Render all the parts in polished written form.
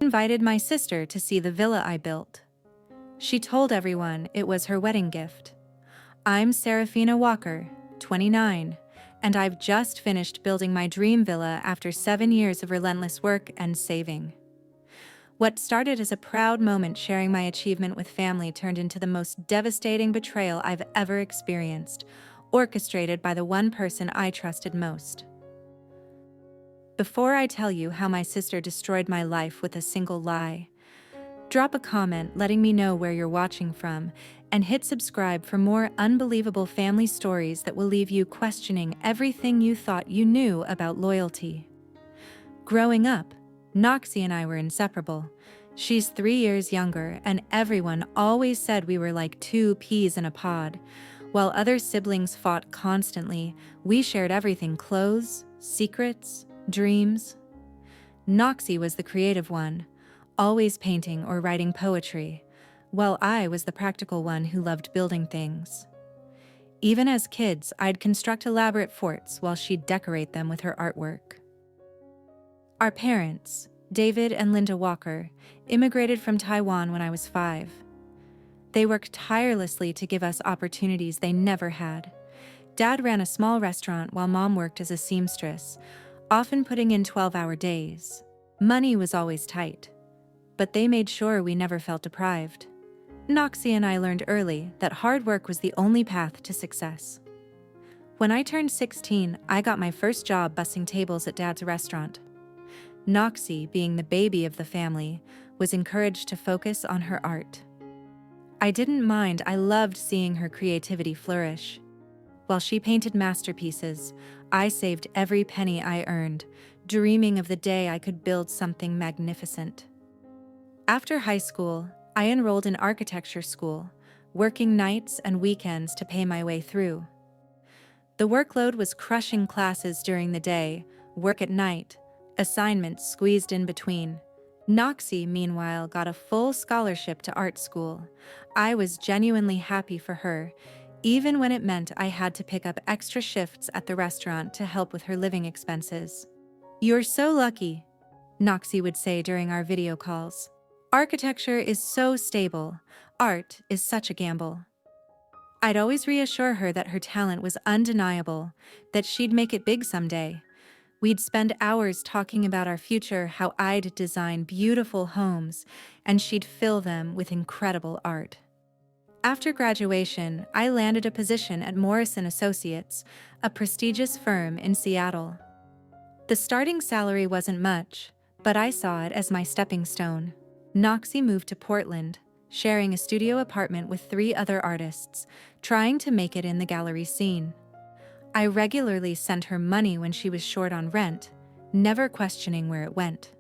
invited my sister to see the villa I built. She told everyone it was her wedding gift. I'm Serafina Walker, 29, and I've just finished building my dream villa after 7 years of relentless work and saving. What started as a proud moment sharing my achievement with family turned into the most devastating betrayal I've ever experienced, orchestrated by the one person I trusted most. Before I tell you how my sister destroyed my life with a single lie, drop a comment letting me know where you're watching from, and hit subscribe for more unbelievable family stories that will leave you questioning everything you thought you knew about loyalty. Growing up, Noxie and I were inseparable. She's 3 years younger, and everyone always said we were like two peas in a pod. While other siblings fought constantly, we shared everything: clothes, secrets, dreams. Noxie was the creative one, always painting or writing poetry, while I was the practical one who loved building things. Even as kids, I'd construct elaborate forts while she'd decorate them with her artwork. Our parents, David and Linda Walker, immigrated from Taiwan when I was 5. They worked tirelessly to give us opportunities they never had. Dad ran a small restaurant while Mom worked as a seamstress, often putting in 12-hour days. Money was always tight, but they made sure we never felt deprived. Noxie and I learned early that hard work was the only path to success. When I turned 16, I got my first job bussing tables at Dad's restaurant. Noxie, being the baby of the family, was encouraged to focus on her art. I didn't mind. I loved seeing her creativity flourish. While she painted masterpieces, I saved every penny I earned, dreaming of the day I could build something magnificent. After high school, I enrolled in architecture school, working nights and weekends to pay my way through. The workload was crushing: classes during the day, work at night, assignments squeezed in between. Noxie, meanwhile, got a full scholarship to art school. I was genuinely happy for her, even when it meant I had to pick up extra shifts at the restaurant to help with her living expenses. "You're so lucky," Noxie would say during our video calls. "Architecture is so stable. Art is such a gamble." I'd always reassure her that her talent was undeniable, that she'd make it big someday. We'd spend hours talking about our future, how I'd design beautiful homes, and she'd fill them with incredible art. After graduation, I landed a position at Morrison Associates, a prestigious firm in Seattle. The starting salary wasn't much, but I saw it as my stepping stone. Noxie moved to Portland, sharing a studio apartment with 3 other artists, trying to make it in the gallery scene. I regularly sent her money when she was short on rent, never questioning where it went.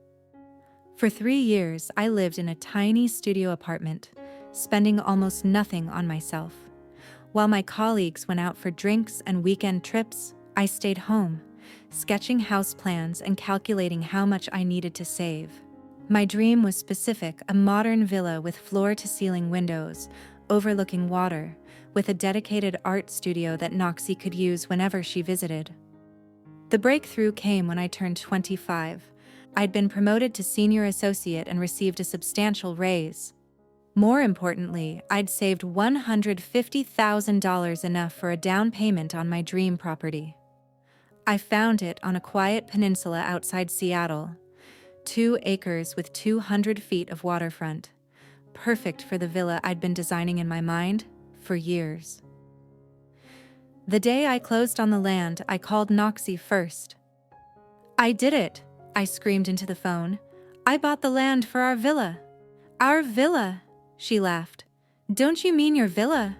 For 3 years, I lived in a tiny studio apartment, spending almost nothing on myself. While my colleagues went out for drinks and weekend trips, I stayed home, sketching house plans and calculating how much I needed to save. My dream was specific: a modern villa with floor-to-ceiling windows, overlooking water, with a dedicated art studio that Noxie could use whenever she visited. The breakthrough came when I turned 25. I'd been promoted to senior associate and received a substantial raise. More importantly, I'd saved $150,000, enough for a down payment on my dream property. I found it on a quiet peninsula outside Seattle, 2 acres with 200 feet of waterfront, perfect for the villa I'd been designing in my mind for years. The day I closed on the land, I called Noxie first. "I did it," I screamed into the phone. "I bought the land for our villa." "Our villa?" she laughed. "Don't you mean your villa?"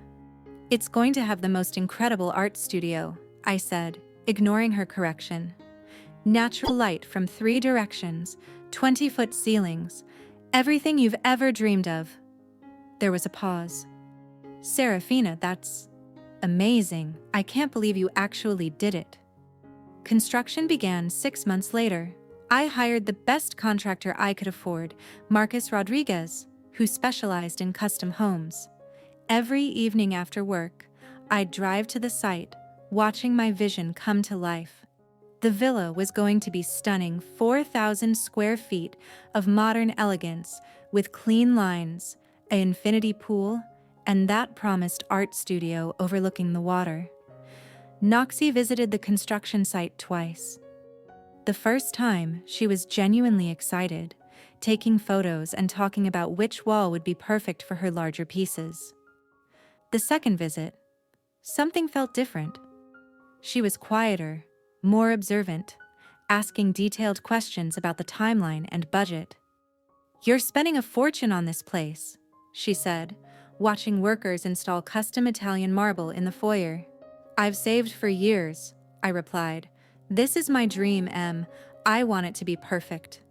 "It's going to have the most incredible art studio," I said, ignoring her correction. "Natural light from 3 directions, 20-foot ceilings, everything you've ever dreamed of." There was a pause. "Serafina, that's amazing. I can't believe you actually did it." Construction began 6 months later. I hired the best contractor I could afford, Marcus Rodriguez, who specialized in custom homes. Every evening after work, I'd drive to the site, watching my vision come to life. The villa was going to be stunning, 4,000 square feet of modern elegance with clean lines, an infinity pool, and that promised art studio overlooking the water. Noxie visited the construction site twice. The first time, she was genuinely excited, taking photos and talking about which wall would be perfect for her larger pieces. The second visit, something felt different. She was quieter, more observant, asking detailed questions about the timeline and budget. "You're spending a fortune on this place," she said, watching workers install custom Italian marble in the foyer. "I've saved for years," I replied. "This is my dream, Em. I want it to be perfect."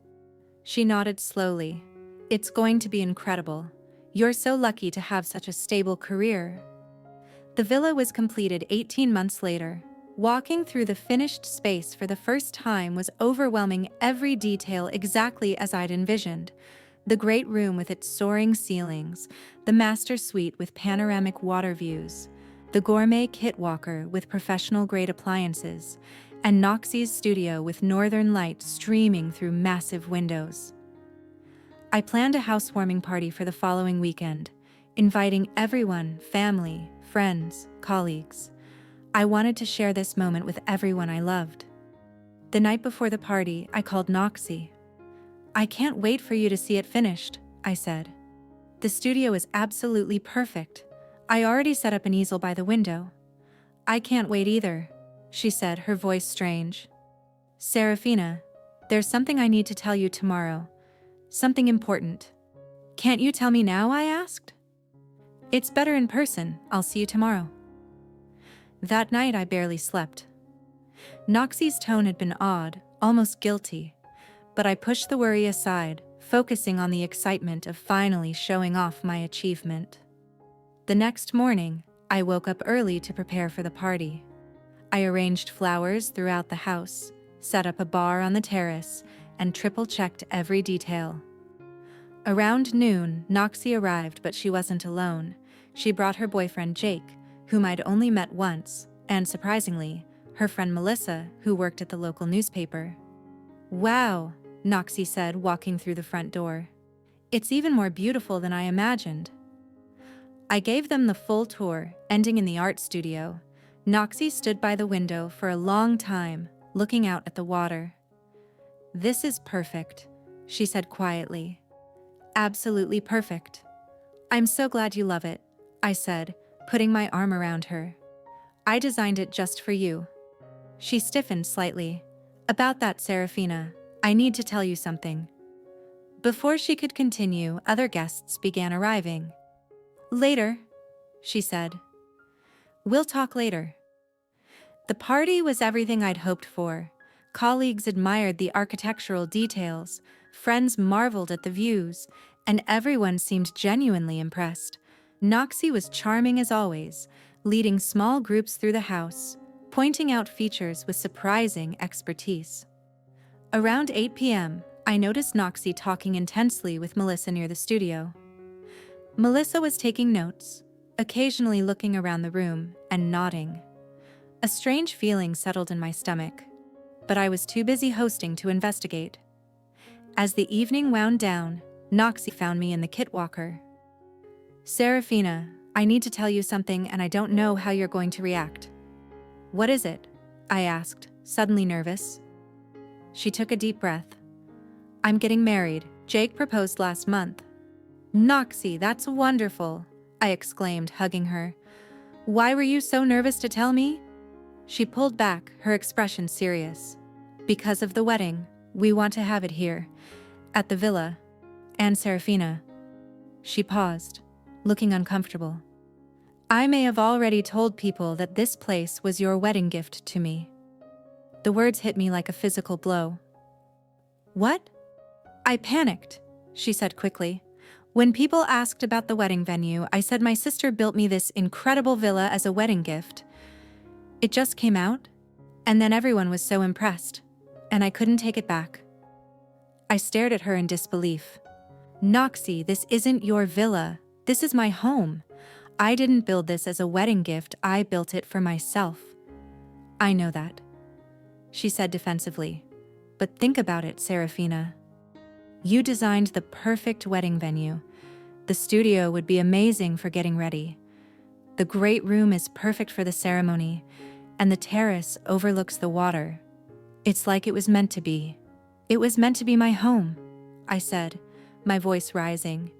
She nodded slowly. "It's going to be incredible. You're so lucky to have such a stable career." The villa was completed 18 months later. Walking through the finished space for the first time was overwhelming, every detail exactly as I'd envisioned. The great room with its soaring ceilings, the master suite with panoramic water views, the gourmet kit walker with professional-grade appliances, and Noxie's studio with northern light streaming through massive windows. I planned a housewarming party for the following weekend, inviting everyone, family, friends, colleagues. I wanted to share this moment with everyone I loved. The night before the party, I called Noxie. "I can't wait for you to see it finished," I said. "The studio is absolutely perfect. I already set up an easel by the window." "I can't wait either," she said, her voice strange. "Serafina, there's something I need to tell you tomorrow. Something important." "Can't you tell me now?" I asked. "It's better in person. I'll see you tomorrow." That night I barely slept. Noxie's tone had been odd, almost guilty, but I pushed the worry aside, focusing on the excitement of finally showing off my achievement. The next morning, I woke up early to prepare for the party. I arranged flowers throughout the house, set up a bar on the terrace, and triple-checked every detail. Around noon, Noxie arrived, but she wasn't alone. She brought her boyfriend Jake, whom I'd only met once, and surprisingly, her friend Melissa, who worked at the local newspaper. "Wow," Noxie said, walking through the front door. "It's even more beautiful than I imagined." I gave them the full tour, ending in the art studio. Noxie stood by the window for a long time, looking out at the water. "This is perfect," she said quietly. "Absolutely perfect." "I'm so glad you love it," I said, putting my arm around her. "I designed it just for you." She stiffened slightly. "About that, Serafina, I need to tell you something." Before she could continue, other guests began arriving. "Later," she said. "We'll talk later." The party was everything I'd hoped for. Colleagues admired the architectural details, friends marveled at the views, and everyone seemed genuinely impressed. Noxie was charming as always, leading small groups through the house, pointing out features with surprising expertise. Around 8 p.m., I noticed Noxie talking intensely with Melissa near the studio. Melissa was taking notes, occasionally looking around the room and nodding. A strange feeling settled in my stomach, but I was too busy hosting to investigate. As the evening wound down, Noxie found me in the kit walker. "Serafina, I need to tell you something and I don't know how you're going to react." "What is it?" I asked, suddenly nervous. She took a deep breath. "I'm getting married. Jake proposed last month." "Noxie, that's wonderful," I exclaimed, hugging her. "Why were you so nervous to tell me?" She pulled back, her expression serious. "Because of the wedding. We want to have it here, at the villa. And Serafina." She paused, looking uncomfortable. "I may have already told people that this place was your wedding gift to me." The words hit me like a physical blow. "What?" I panicked, she said quickly. "When people asked about the wedding venue, I said my sister built me this incredible villa as a wedding gift. It just came out, and then everyone was so impressed, and I couldn't take it back." I stared at her in disbelief. "Noxie, this isn't your villa. This is my home. I didn't build this as a wedding gift, I built it for myself." "I know that." she said defensively. But think about it, Serafina. You designed the perfect wedding venue. The studio would be amazing for getting ready. The great room is perfect for the ceremony, and the terrace overlooks the water. It's like it was meant to be. It was meant to be my home, I said, my voice rising.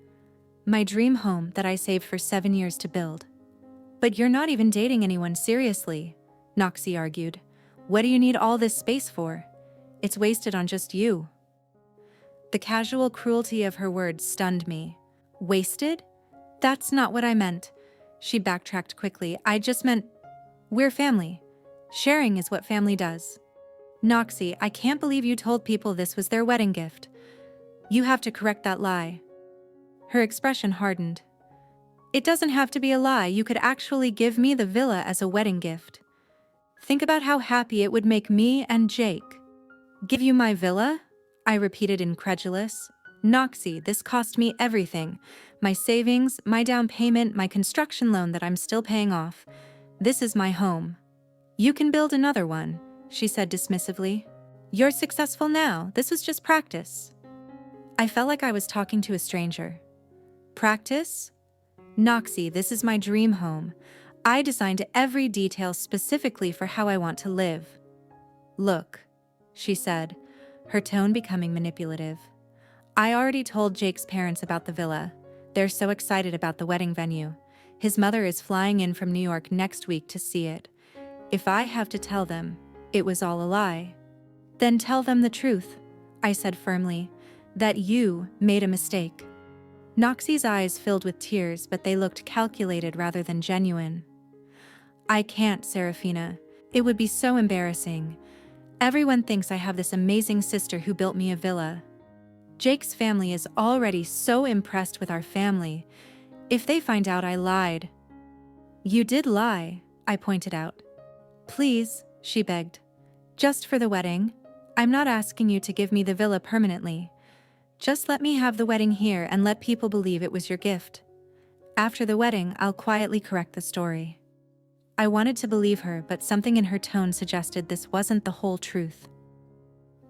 My dream home that I saved for 7 years to build. But you're not even dating anyone seriously, Noxie argued. What do you need all this space for? It's wasted on just you. The casual cruelty of her words stunned me. Wasted? That's not what I meant. She backtracked quickly. I just meant, we're family. Sharing is what family does. Noxie, I can't believe you told people this was their wedding gift. You have to correct that lie. Her expression hardened. It doesn't have to be a lie. You could actually give me the villa as a wedding gift. Think about how happy it would make me and Jake. Give you my villa? I repeated incredulous. Noxie, this cost me everything. My savings, my down payment, my construction loan that I'm still paying off. This is my home. You can build another one, she said dismissively. You're successful now. This was just practice. I felt like I was talking to a stranger. Practice? Noxie, this is my dream home. I designed every detail specifically for how I want to live. Look, she said, her tone becoming manipulative. I already told Jake's parents about the villa. They're so excited about the wedding venue. His mother is flying in from New York next week to see it. If I have to tell them it was all a lie, then tell them the truth, I said firmly, that you made a mistake. Noxie's eyes filled with tears, but they looked calculated rather than genuine. I can't, Serafina. It would be so embarrassing. Everyone thinks I have this amazing sister who built me a villa. Jake's family is already so impressed with our family. If they find out I lied. You did lie, I pointed out. Please, she begged. Just for the wedding. I'm not asking you to give me the villa permanently. Just let me have the wedding here and let people believe it was your gift. After the wedding, I'll quietly correct the story. I wanted to believe her, but something in her tone suggested this wasn't the whole truth.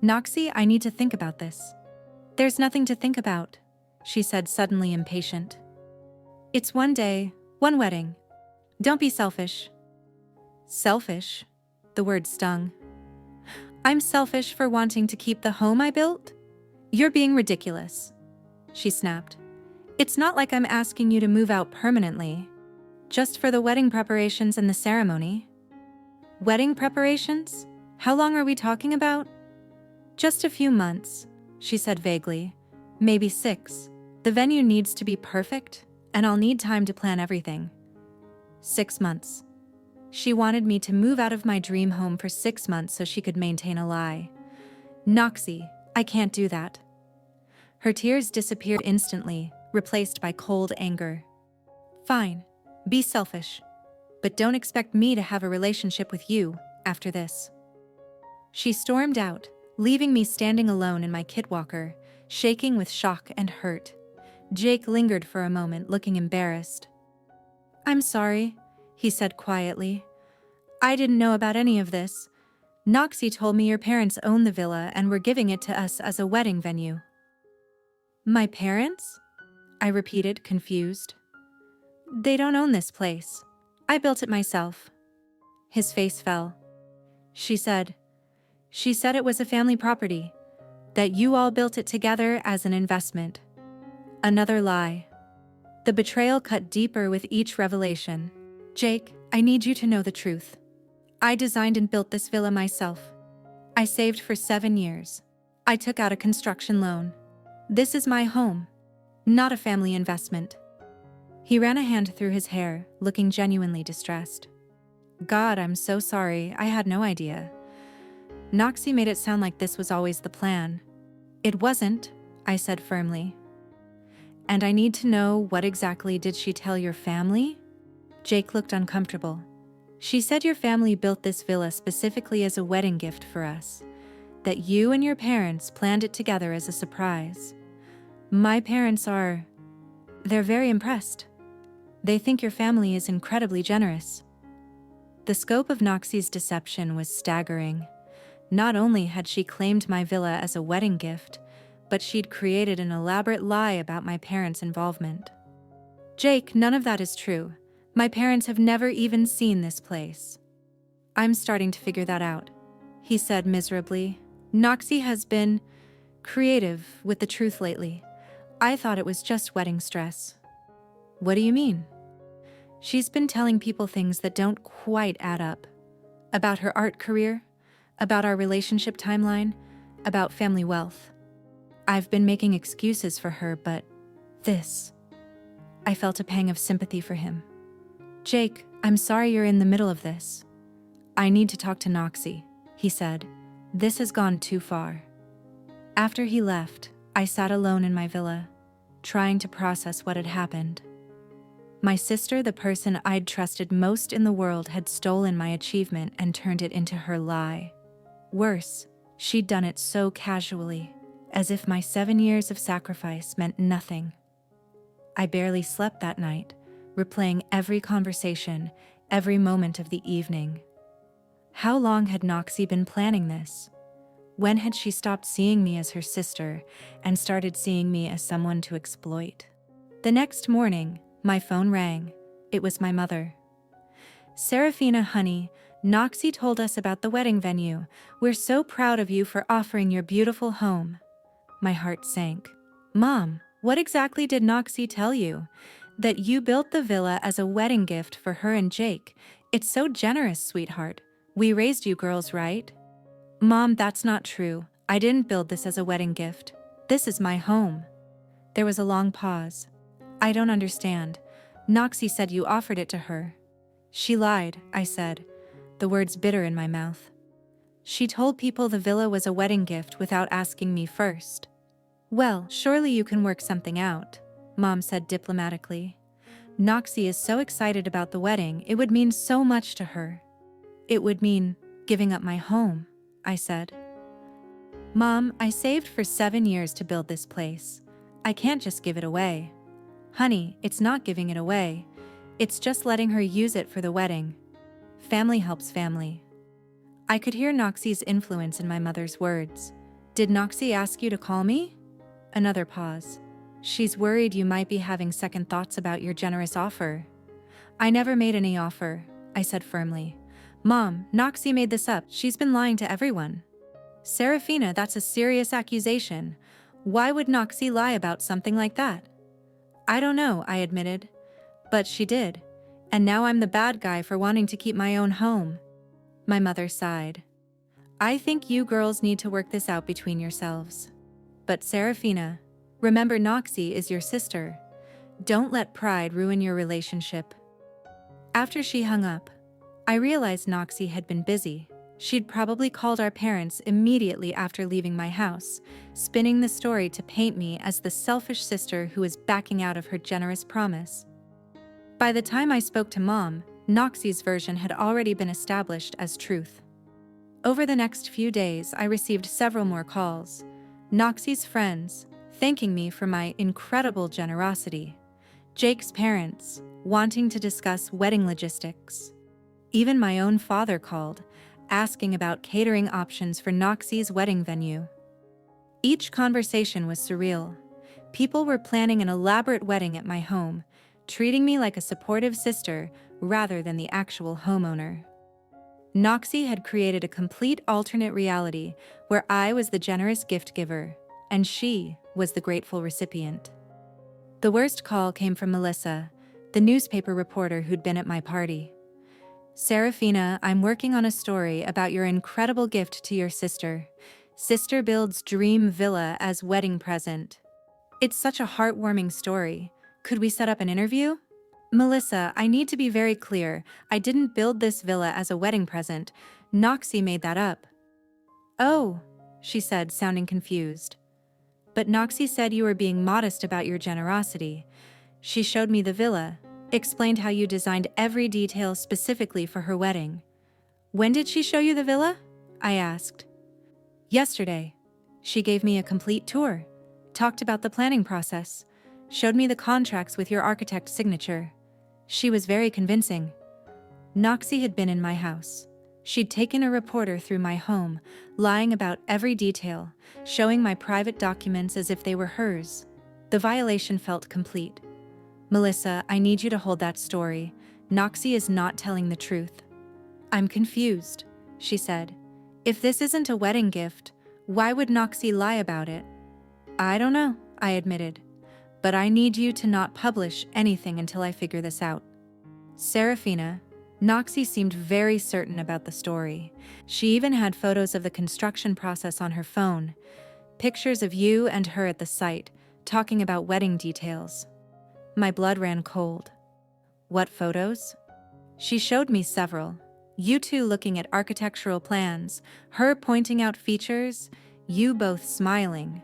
Noxie, I need to think about this. There's nothing to think about, she said, suddenly impatient. It's one day, one wedding. Don't be selfish. Selfish? The word stung. I'm selfish for wanting to keep the home I built? You're being ridiculous, she snapped. It's not like I'm asking you to move out permanently. Just for the wedding preparations and the ceremony. Wedding preparations? How long are we talking about? Just a few months, she said vaguely. Maybe 6. The venue needs to be perfect, and I'll need time to plan everything. 6 months. She wanted me to move out of my dream home for 6 months so she could maintain a lie. Noxie, I can't do that. Her tears disappeared instantly, replaced by cold anger. Fine, be selfish, but don't expect me to have a relationship with you after this. She stormed out, leaving me standing alone in my kidwalker, shaking with shock and hurt. Jake lingered for a moment, looking embarrassed. I'm sorry, he said quietly. I didn't know about any of this. Noxie told me your parents own the villa and were giving it to us as a wedding venue. My parents? I repeated, confused. They don't own this place. I built it myself. His face fell. She said it was a family property, that you all built it together as an investment. Another lie. The betrayal cut deeper with each revelation. Jake, I need you to know the truth. I designed and built this villa myself. I saved for 7 years. I took out a construction loan. This is my home, not a family investment. He ran a hand through his hair, looking genuinely distressed. God, I'm so sorry. I had no idea. Noxie made it sound like this was always the plan. It wasn't, I said firmly. And I need to know, what exactly did she tell your family? Jake looked uncomfortable. She said your family built this villa specifically as a wedding gift for us, that you and your parents planned it together as a surprise. My parents they're very impressed. They think your family is incredibly generous. The scope of Noxie's deception was staggering. Not only had she claimed my villa as a wedding gift, but she'd created an elaborate lie about my parents' involvement. Jake, none of that is true. My parents have never even seen this place. I'm starting to figure that out, he said miserably. Noxie has been creative with the truth lately. I thought it was just wedding stress. What do you mean? She's been telling people things that don't quite add up. About her art career, about our relationship timeline, about family wealth. I've been making excuses for her, but this. I felt a pang of sympathy for him. Jake, I'm sorry you're in the middle of this. I need to talk to Noxie, he said. This has gone too far. After he left, I sat alone in my villa, trying to process what had happened. My sister, the person I'd trusted most in the world, had stolen my achievement and turned it into her lie. Worse, she'd done it so casually, as if my 7 years of sacrifice meant nothing. I barely slept that night, replaying every conversation, every moment of the evening. How long had Noxie been planning this? When had she stopped seeing me as her sister and started seeing me as someone to exploit? The next morning, my phone rang. It was my mother. Serafina, honey, Noxie told us about the wedding venue. We're so proud of you for offering your beautiful home. My heart sank. Mom, what exactly did Noxie tell you? That you built the villa as a wedding gift for her and Jake. It's so generous, sweetheart. We raised you girls, right? Mom, that's not true. I didn't build this as a wedding gift. This is my home. There was a long pause. I don't understand. Noxie said you offered it to her. She lied, I said, the words bitter in my mouth. She told people the villa was a wedding gift without asking me first. Well, surely you can work something out, Mom said diplomatically. Noxie is so excited about the wedding, it would mean so much to her. It would mean giving up my home, I said. Mom, I saved for 7 years to build this place. I can't just give it away. Honey, it's not giving it away. It's just letting her use it for the wedding. Family helps family. I could hear Noxie's influence in my mother's words. Did Noxie ask you to call me? Another pause. She's worried you might be having second thoughts about your generous offer. I never made any offer, I said firmly. Mom, Noxie made this up. She's been lying to everyone. Serafina, that's a serious accusation. Why would Noxie lie about something like that? I don't know, I admitted. But she did. And now I'm the bad guy for wanting to keep my own home. My mother sighed. I think you girls need to work this out between yourselves. But Serafina, remember Noxie is your sister. Don't let pride ruin your relationship. After she hung up, I realized Noxie had been busy. She'd probably called our parents immediately after leaving my house, spinning the story to paint me as the selfish sister who was backing out of her generous promise. By the time I spoke to Mom, Noxie's version had already been established as truth. Over the next few days, I received several more calls. Noxie's friends, thanking me for my incredible generosity. Jake's parents, wanting to discuss wedding logistics. Even my own father called, asking about catering options for Noxie's wedding venue. Each conversation was surreal. People were planning an elaborate wedding at my home, treating me like a supportive sister rather than the actual homeowner. Noxie had created a complete alternate reality where I was the generous gift giver, and she was the grateful recipient. The worst call came from Melissa, the newspaper reporter who'd been at my party. Serafina, I'm working on a story about your incredible gift to your sister. Sister builds dream villa as wedding present. It's such a heartwarming story. Could we set up an interview? Melissa, I need to be very clear. I didn't build this villa as a wedding present. Noxie made that up. Oh, she said, sounding confused. But Noxie said you were being modest about your generosity. She showed me the villa, explained how you designed every detail specifically for her wedding. When did she show you the villa? I asked. Yesterday. She gave me a complete tour, talked about the planning process, showed me the contracts with your architect's signature. She was very convincing. Noxie had been in my house, She'd taken a reporter through my home, lying about every detail, showing my private documents as if they were hers. The violation felt complete. Melissa, I need you to hold that story. Noxie is not telling the truth. I'm confused, she said. If this isn't a wedding gift, why would Noxie lie about it? I don't know, I admitted. But I need you to not publish anything until I figure this out. Serafina, Noxie seemed very certain about the story. She even had photos of the construction process on her phone, pictures of you and her at the site, talking about wedding details. My blood ran cold. What photos? She showed me several. You two looking at architectural plans, her pointing out features, you both smiling.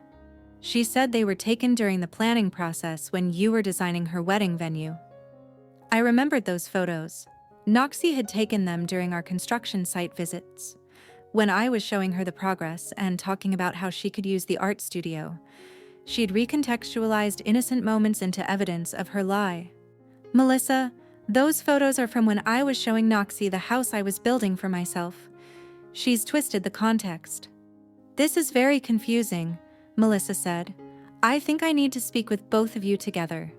She said they were taken during the planning process when you were designing her wedding venue. I remembered those photos. Noxie had taken them during our construction site visits, when I was showing her the progress and talking about how she could use the art studio. She'd recontextualized innocent moments into evidence of her lie. Melissa, those photos are from when I was showing Noxie the house I was building for myself. She's twisted the context. This is very confusing, Melissa said. I think I need to speak with both of you together.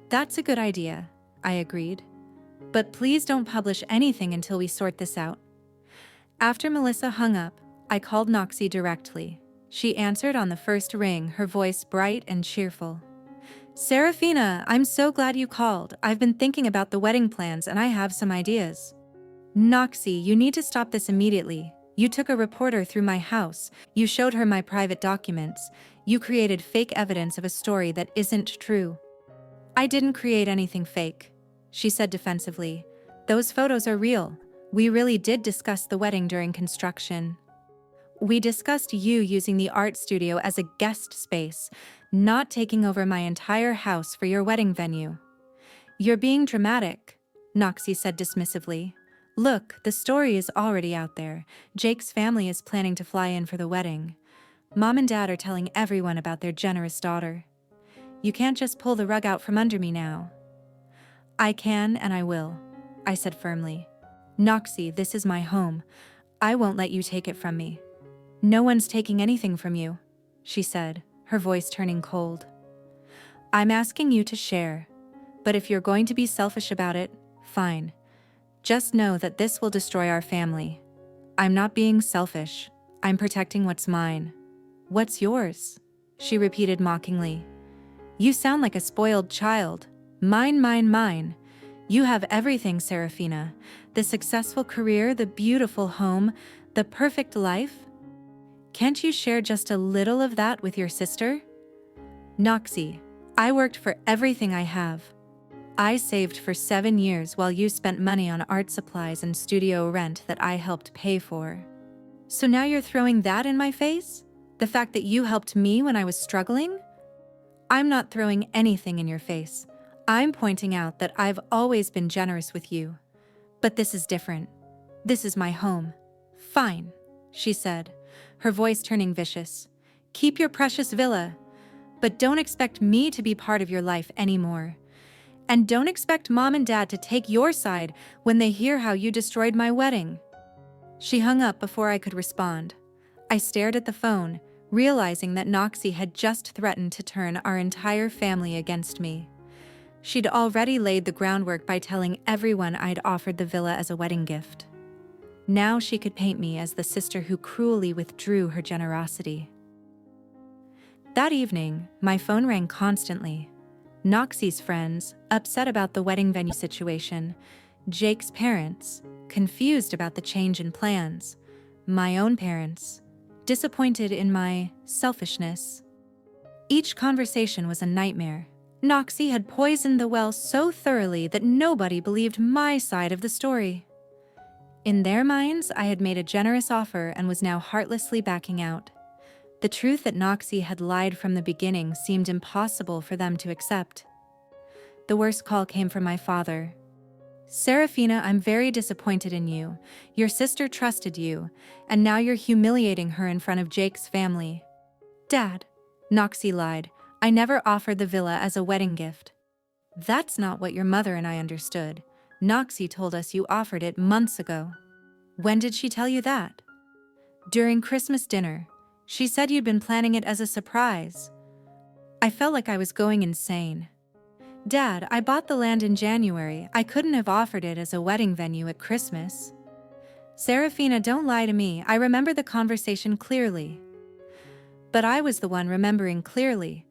That's a good idea, I agreed. But please don't publish anything until we sort this out. After Melissa hung up, I called Noxie directly. She answered on the first ring, her voice bright and cheerful. Serafina, I'm so glad you called. I've been thinking about the wedding plans and I have some ideas. Noxie, you need to stop this immediately. You took a reporter through my house. You showed her my private documents. You created fake evidence of a story that isn't true. I didn't create anything fake, she said defensively. Those photos are real. We really did discuss the wedding during construction. We discussed you using the art studio as a guest space, not taking over my entire house for your wedding venue. You're being dramatic, Noxie said dismissively. Look, the story is already out there. Jake's family is planning to fly in for the wedding. Mom and Dad are telling everyone about their generous daughter. You can't just pull the rug out from under me now. I can and I will, I said firmly. Noxie, this is my home. I won't let you take it from me. No one's taking anything from you, she said, her voice turning cold. I'm asking you to share, but if you're going to be selfish about it, fine. Just know that this will destroy our family. I'm not being selfish. I'm protecting what's mine. What's yours? She repeated mockingly. You sound like a spoiled child. Mine, mine, mine. You have everything, Serafina. The successful career, the beautiful home, the perfect life. Can't you share just a little of that with your sister? Noxie, I worked for everything I have. I saved for 7 years while you spent money on art supplies and studio rent that I helped pay for. So now you're throwing that in my face? The fact that you helped me when I was struggling? I'm not throwing anything in your face. I'm pointing out that I've always been generous with you. But this is different. This is my home. Fine, she said, her voice turning vicious. Keep your precious villa, but don't expect me to be part of your life anymore. And don't expect Mom and Dad to take your side when they hear how you destroyed my wedding. She hung up before I could respond. I stared at the phone, realizing that Noxie had just threatened to turn our entire family against me. She'd already laid the groundwork by telling everyone I'd offered the villa as a wedding gift. Now she could paint me as the sister who cruelly withdrew her generosity. That evening, my phone rang constantly. Noxie's friends, upset about the wedding venue situation, Jake's parents, confused about the change in plans, my own parents, disappointed in my selfishness. Each conversation was a nightmare. Noxie had poisoned the well so thoroughly that nobody believed my side of the story. In their minds, I had made a generous offer and was now heartlessly backing out. The truth that Noxie had lied from the beginning seemed impossible for them to accept. The worst call came from my father. Serafina, I'm very disappointed in you. Your sister trusted you, and now you're humiliating her in front of Jake's family. Dad, Noxie lied. I never offered the villa as a wedding gift. That's not what your mother and I understood. Noxie told us you offered it months ago. When did she tell you that? During Christmas dinner. She said you'd been planning it as a surprise. I felt like I was going insane. Dad, I bought the land in January. I couldn't have offered it as a wedding venue at Christmas. Serafina, don't lie to me. I remember the conversation clearly. But I was the one remembering clearly.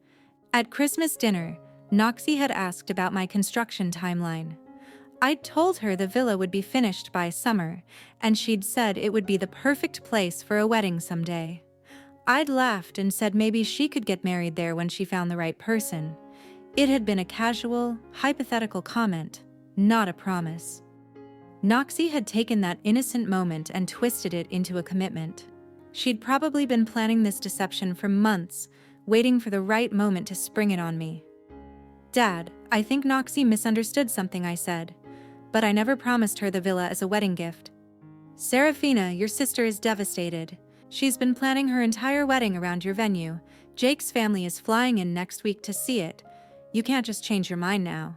At Christmas dinner, Noxie had asked about my construction timeline. I'd told her the villa would be finished by summer, and she'd said it would be the perfect place for a wedding someday. I'd laughed and said maybe she could get married there when she found the right person. It had been a casual, hypothetical comment, not a promise. Noxie had taken that innocent moment and twisted it into a commitment. She'd probably been planning this deception for months, waiting for the right moment to spring it on me. Dad, I think Noxie misunderstood something I said, but I never promised her the villa as a wedding gift. Serafina, your sister is devastated. She's been planning her entire wedding around your venue. Jake's family is flying in next week to see it. You can't just change your mind now.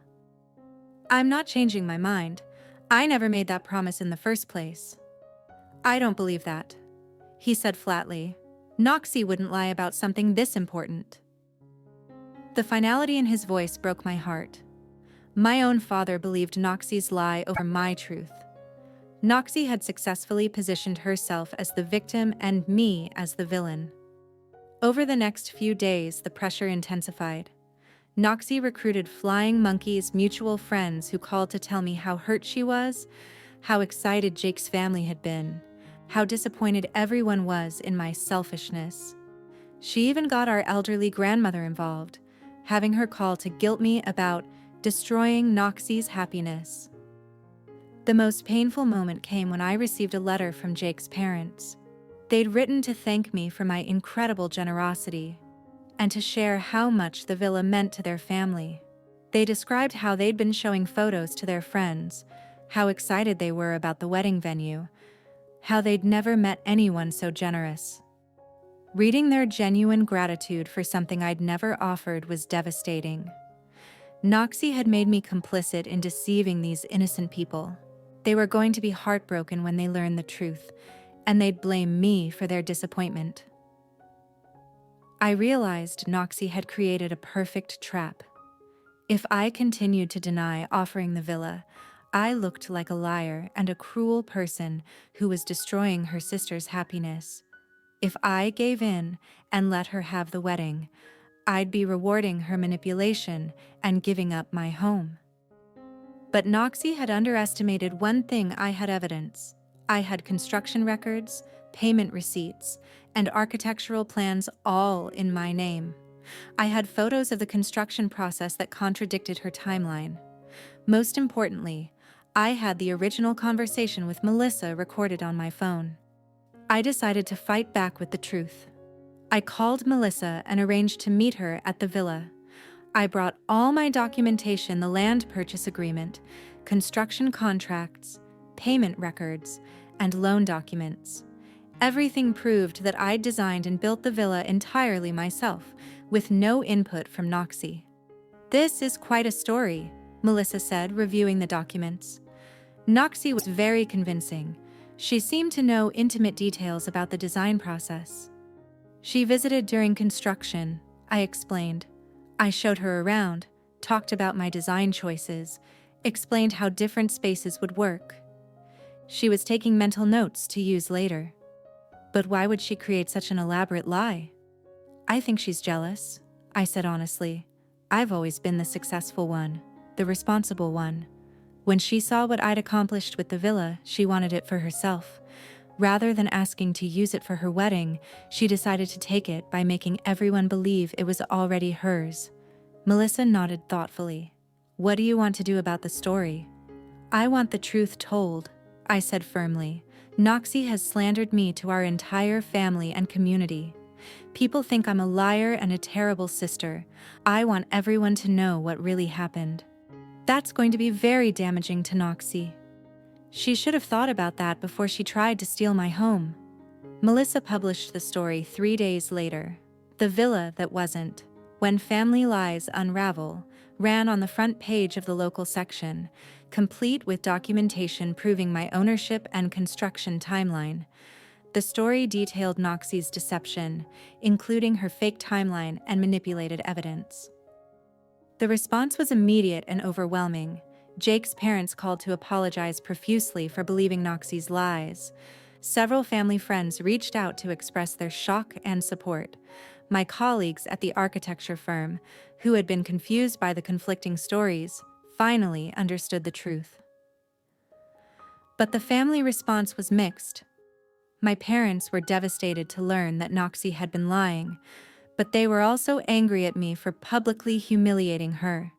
I'm not changing my mind. I never made that promise in the first place. I don't believe that, he said flatly. Noxie wouldn't lie about something this important. The finality in his voice broke my heart. My own father believed Noxie's lie over my truth. Noxie had successfully positioned herself as the victim and me as the villain. Over the next few days, the pressure intensified. Noxie recruited Flying Monkey's mutual friends who called to tell me how hurt she was, how excited Jake's family had been, how disappointed everyone was in my selfishness. She even got our elderly grandmother involved, having her call to guilt me about destroying Noxie's happiness. The most painful moment came when I received a letter from Jake's parents. They'd written to thank me for my incredible generosity and to share how much the villa meant to their family. They described how they'd been showing photos to their friends, how excited they were about the wedding venue, how they'd never met anyone so generous. Reading their genuine gratitude for something I'd never offered was devastating. Noxie had made me complicit in deceiving these innocent people. They were going to be heartbroken when they learned the truth, and they'd blame me for their disappointment. I realized Noxie had created a perfect trap. If I continued to deny offering the villa, I looked like a liar and a cruel person who was destroying her sister's happiness. If I gave in and let her have the wedding, I'd be rewarding her manipulation and giving up my home. But Noxie had underestimated one thing. I had evidence. I had construction records, payment receipts, and architectural plans all in my name. I had photos of the construction process that contradicted her timeline. Most importantly, I had the original conversation with Melissa recorded on my phone. I decided to fight back with the truth. I called Melissa and arranged to meet her at the villa. I brought all my documentation, the land purchase agreement, construction contracts, payment records, and loan documents. Everything proved that I'd designed and built the villa entirely myself, with no input from Noxie. This is quite a story, Melissa said, reviewing the documents. Noxie was very convincing. She seemed to know intimate details about the design process. She visited during construction, I explained. I showed her around, talked about my design choices, explained how different spaces would work. She was taking mental notes to use later. But why would she create such an elaborate lie? I think she's jealous, I said honestly. I've always been the successful one, the responsible one. When she saw what I'd accomplished with the villa, she wanted it for herself. Rather than asking to use it for her wedding, she decided to take it by making everyone believe it was already hers. Melissa nodded thoughtfully. What do you want to do about the story? I want the truth told, I said firmly. Noxie has slandered me to our entire family and community. People think I'm a liar and a terrible sister. I want everyone to know what really happened. That's going to be very damaging to Noxie. She should have thought about that before she tried to steal my home. Melissa published the story 3 days later. The Villa That Wasn't. When Family Lies Unravel, ran on the front page of the local section, complete with documentation proving my ownership and construction timeline. The story detailed Noxie's deception, including her fake timeline and manipulated evidence. The response was immediate and overwhelming. Jake's parents called to apologize profusely for believing Noxie's lies. Several family friends reached out to express their shock and support. My colleagues at the architecture firm, who had been confused by the conflicting stories, finally understood the truth. But the family response was mixed. My parents were devastated to learn that Noxie had been lying, but they were also angry at me for publicly humiliating her.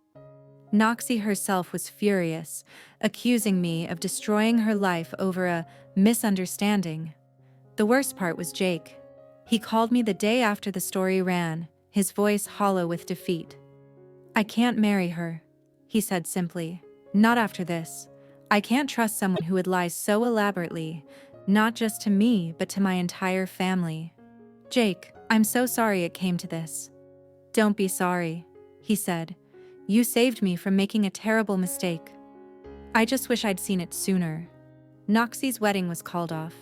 Noxie herself was furious, accusing me of destroying her life over a misunderstanding. The worst part was Jake. He called me the day after the story ran, his voice hollow with defeat. "I can't marry her," he said simply. "Not after this. I can't trust someone who would lie so elaborately, not just to me but to my entire family. Jake, I'm so sorry it came to this." "Don't be sorry," he said. "You saved me from making a terrible mistake. I just wish I'd seen it sooner." Noxie's wedding was called off.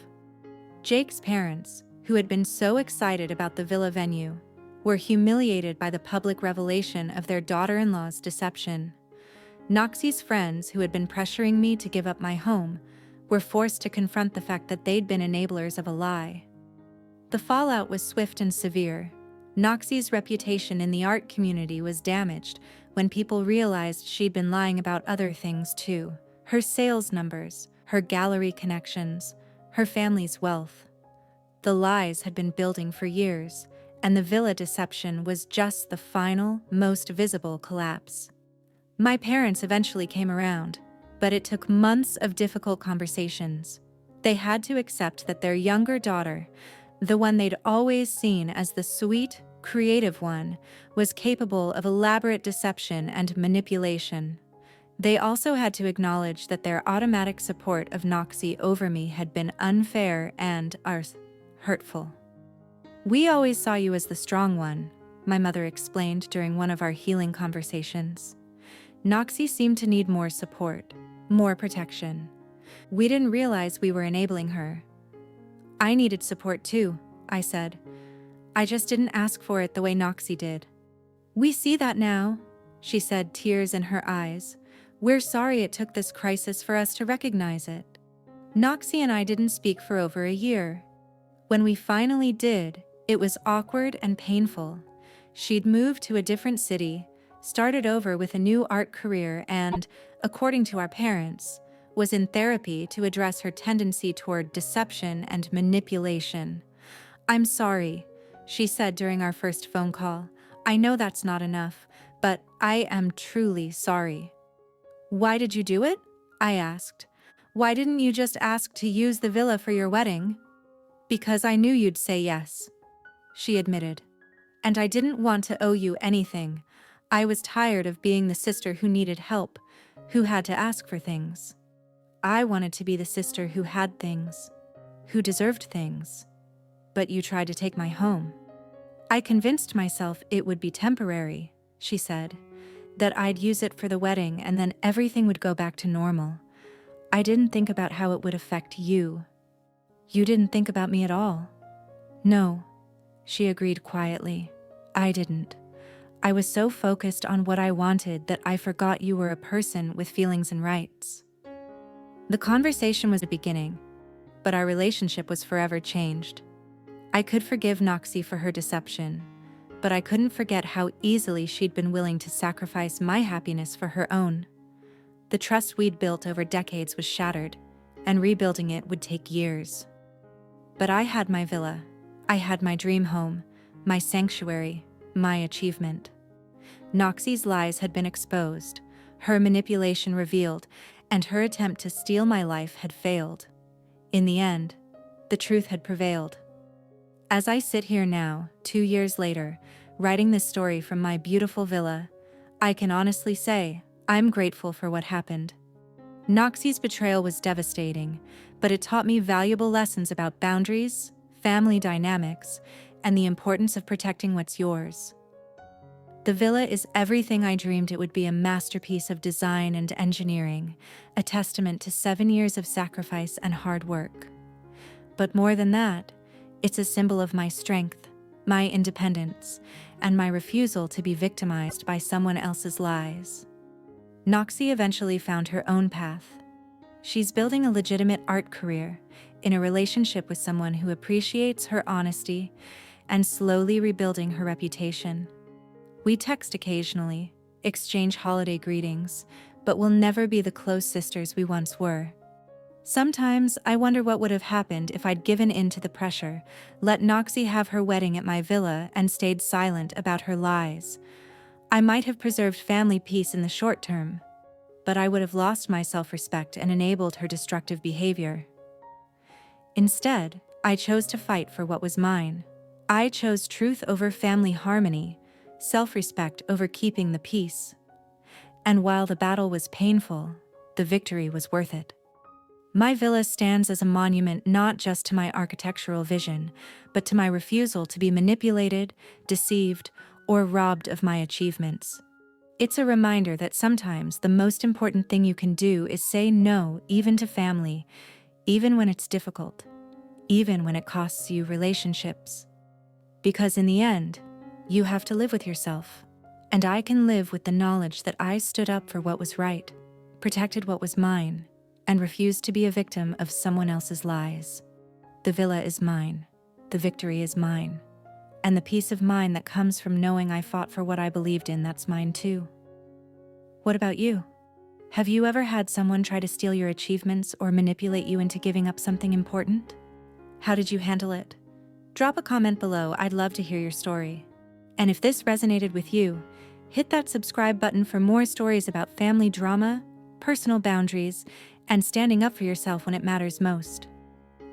Jake's parents, who had been so excited about the villa venue, were humiliated by the public revelation of their daughter-in-law's deception. Noxie's friends, who had been pressuring me to give up my home, were forced to confront the fact that they'd been enablers of a lie. The fallout was swift and severe. Noxie's reputation in the art community was damaged when people realized she'd been lying about other things too: her sales numbers, her gallery connections, her family's wealth. The lies had been building for years, and the villa deception was just the final, most visible collapse. My parents eventually came around, but it took months of difficult conversations. They had to accept that their younger daughter, the one they'd always seen as the sweet, creative one, was capable of elaborate deception and manipulation. They also had to acknowledge that their automatic support of Noxie over me had been unfair and hurtful. "We always saw you as the strong one," my mother explained during one of our healing conversations. "Noxie seemed to need more support, more protection. We didn't realize we were enabling her." "I needed support too," I said. "I just didn't ask for it the way Noxie did." "We see that now," she said, tears in her eyes. "We're sorry it took this crisis for us to recognize it." Noxie and I didn't speak for over a year. When we finally did, it was awkward and painful. She'd moved to a different city, started over with a new art career and, according to our parents, was in therapy to address her tendency toward deception and manipulation. "I'm sorry," she said during our first phone call. "I know that's not enough, but I am truly sorry." "Why did you do it?" I asked. "Why didn't you just ask to use the villa for your wedding?" "Because I knew you'd say yes," she admitted. "And I didn't want to owe you anything. I was tired of being the sister who needed help, who had to ask for things. I wanted to be the sister who had things, who deserved things. But you tried to take my home." "I convinced myself it would be temporary," she said, "that I'd use it for the wedding and then everything would go back to normal. I didn't think about how it would affect you." "You didn't think about me at all." "No," she agreed quietly. "I didn't. I was so focused on what I wanted that I forgot you were a person with feelings and rights." The conversation was a beginning, but our relationship was forever changed. I could forgive Noxie for her deception, but I couldn't forget how easily she'd been willing to sacrifice my happiness for her own. The trust we'd built over decades was shattered, and rebuilding it would take years. But I had my villa. I had my dream home, my sanctuary, my achievement. Noxie's lies had been exposed, her manipulation revealed, and her attempt to steal my life had failed. In the end, the truth had prevailed. As I sit here now, 2 years later, writing this story from my beautiful villa, I can honestly say I'm grateful for what happened. Noxie's betrayal was devastating, but it taught me valuable lessons about boundaries, family dynamics, and the importance of protecting what's yours. The villa is everything I dreamed it would be, a masterpiece of design and engineering, a testament to 7 years of sacrifice and hard work. But more than that, it's a symbol of my strength, my independence, and my refusal to be victimized by someone else's lies. Noxie eventually found her own path. She's building a legitimate art career, in a relationship with someone who appreciates her honesty, and slowly rebuilding her reputation. We text occasionally, exchange holiday greetings, but we'll never be the close sisters we once were. Sometimes I wonder what would have happened if I'd given in to the pressure, let Noxie have her wedding at my villa, and stayed silent about her lies. I might have preserved family peace in the short term, but I would have lost my self-respect and enabled her destructive behavior. Instead, I chose to fight for what was mine. I chose truth over family harmony, self-respect over keeping the peace. And while the battle was painful, the victory was worth it. My villa stands as a monument not just to my architectural vision, but to my refusal to be manipulated, deceived, or robbed of my achievements. It's a reminder that sometimes the most important thing you can do is say no, even to family, even when it's difficult, even when it costs you relationships. Because in the end, you have to live with yourself. And I can live with the knowledge that I stood up for what was right, protected what was mine, and refused to be a victim of someone else's lies. The villa is mine, the victory is mine, and the peace of mind that comes from knowing I fought for what I believed in, that's mine too. What about you? Have you ever had someone try to steal your achievements or manipulate you into giving up something important? How did you handle it? Drop a comment below, I'd love to hear your story. And if this resonated with you, hit that subscribe button for more stories about family drama, personal boundaries, and standing up for yourself when it matters most.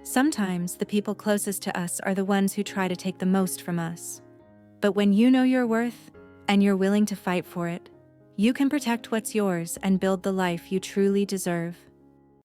Sometimes the people closest to us are the ones who try to take the most from us. But when you know your worth, and you're willing to fight for it, you can protect what's yours and build the life you truly deserve.